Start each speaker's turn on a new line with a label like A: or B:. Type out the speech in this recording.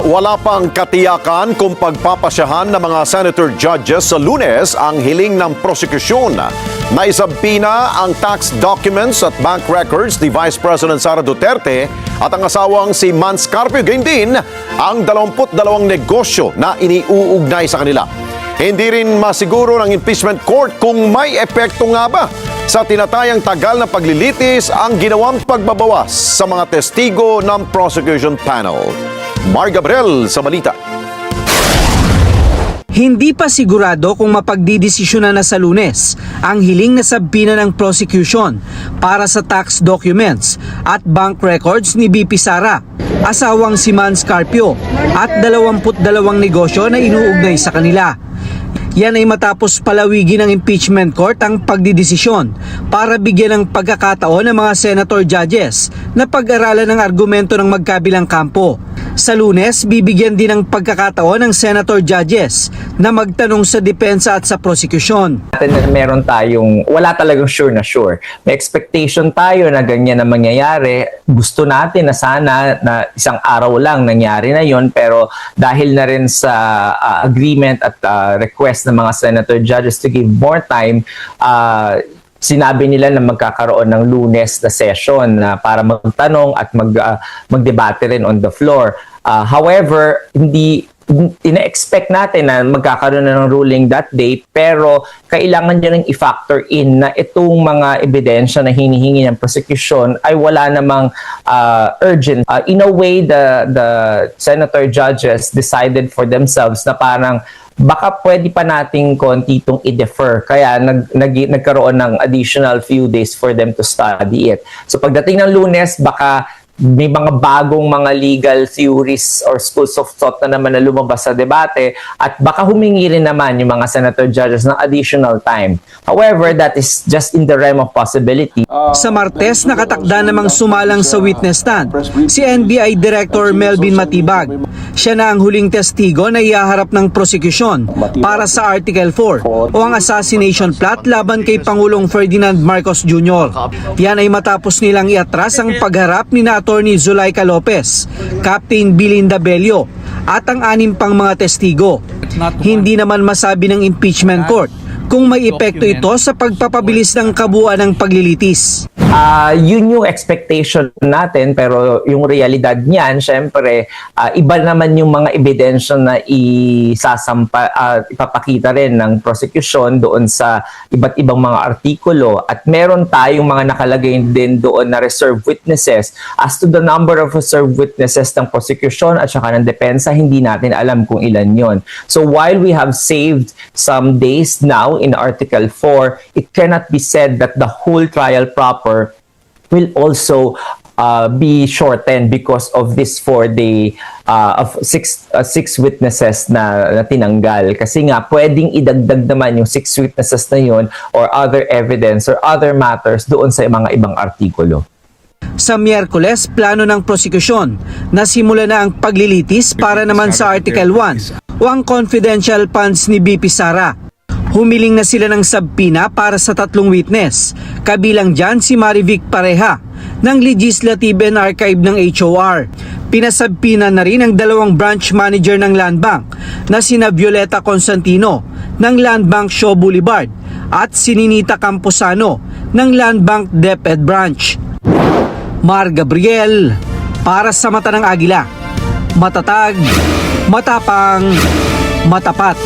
A: Wala pang katiyakan kung pagpapasyahan ng mga senator judges sa Lunes ang hiling ng prosekusyon. Naisabpina ang tax documents at bank records ni Vice President Sara Duterte at ang asawang si Mans Carpio, gayon din ang 22 negosyo na iniuugnay sa kanila. Hindi rin masiguro ng impeachment court kung may epekto nga ba sa tinatayang tagal na paglilitis ang ginawang pagbabawas sa mga testigo ng prosecution panel. Mar Gabriel sa balita.
B: Hindi pa sigurado kung mapagdidesisyonan na sa Lunes ang hiling na sabpina ng prosecution para sa tax documents at bank records ni BP Sara, asawang si Mans Carpio at 22 negosyo na inuugnay sa kanila. Yan ay matapos palawigin ng impeachment court ang pagdidesisyon para bigyan ng pagkakataon ng mga senator judges na pag-aralan ng argumento ng magkabilang kampo. Sa Lunes, bibigyan din ng pagkakataon ng senator judges na magtanong sa depensa at sa prosecution.
C: Meron tayong, wala talagang sure na sure. May expectation tayo na ganyan na mangyayari. Gusto natin na sana na isang araw lang nangyari na yon, pero dahil na rin sa agreement at request ng mga senator judges to give more time, sinabi nila na magkakaroon ng Lunes na session para magtanong at magdebate rin on the floor. However, hindi ina-expect natin na magkakaroon na ng ruling that day, pero kailangan nyo rin i-factor in na itong mga ebidensya na hinihingi ng prosecution ay wala namang urgent. In a way, the senator judges decided for themselves na parang baka pwede pa nating konti itong i-defer. Kaya nagkaroon ng additional few days for them to study it. So pagdating ng Lunes, baka may mga bagong mga legal theories or schools of thought na naman na lumabas sa debate at baka humingi rin naman yung mga senator judges ng additional time. However, that is just in the realm of possibility.
B: Sa Martes, nakatakda namang sumalang sa witness stand si NBI Director Melvin Matibag. Siya na ang huling testigo na ihaharap ng prosekusyon para sa Article 4 o ang assassination plot laban kay Pangulong Ferdinand Marcos Jr. Yan ay matapos nilang iatras ang pagharap ni Attorney Zulaika Lopez, Captain Belinda Bello at ang 6 pang mga testigo. Hindi naman masabi ng impeachment court kung may epekto ito sa pagpapabilis ng kabuuan ng paglilitis.
C: Yun yung expectation natin, pero yung realidad niyan, syempre, iba naman yung mga ebidensya na ipapakita rin ng prosecution doon sa iba't ibang mga artikulo. At meron tayong mga nakalagay din doon na reserve witnesses. As to the number of reserve witnesses ng prosecution at saka ng depensa, hindi natin alam kung ilan yon. So while we have saved some days now in Article 4, it cannot be said that the whole trial proper will also be shortened because of this 4-day of six witnesses na tinanggal. Kasi nga, pwedeng idagdag naman yung 6 witnesses na yun or other evidence or other matters doon sa mga ibang artikulo.
B: Sa Miyerkules, plano ng prosekusyon na simula na ang paglilitis para naman sa Article 1 o ang confidential funds ni BP Sara. Humiling na sila ng sabpina para sa 3 witness, kabilang dyan si Marivic Pareha ng Legislative and Archive ng HOR. Pinasabpina na rin ang 2 branch manager ng Land Bank na sina Violeta Constantino ng Land Bank Shaw Boulevard at si Ninita Camposano ng Land Bank DepEd Branch. Mar Gabriel para sa Mata ng Agila. Matatag, matapang, matapat.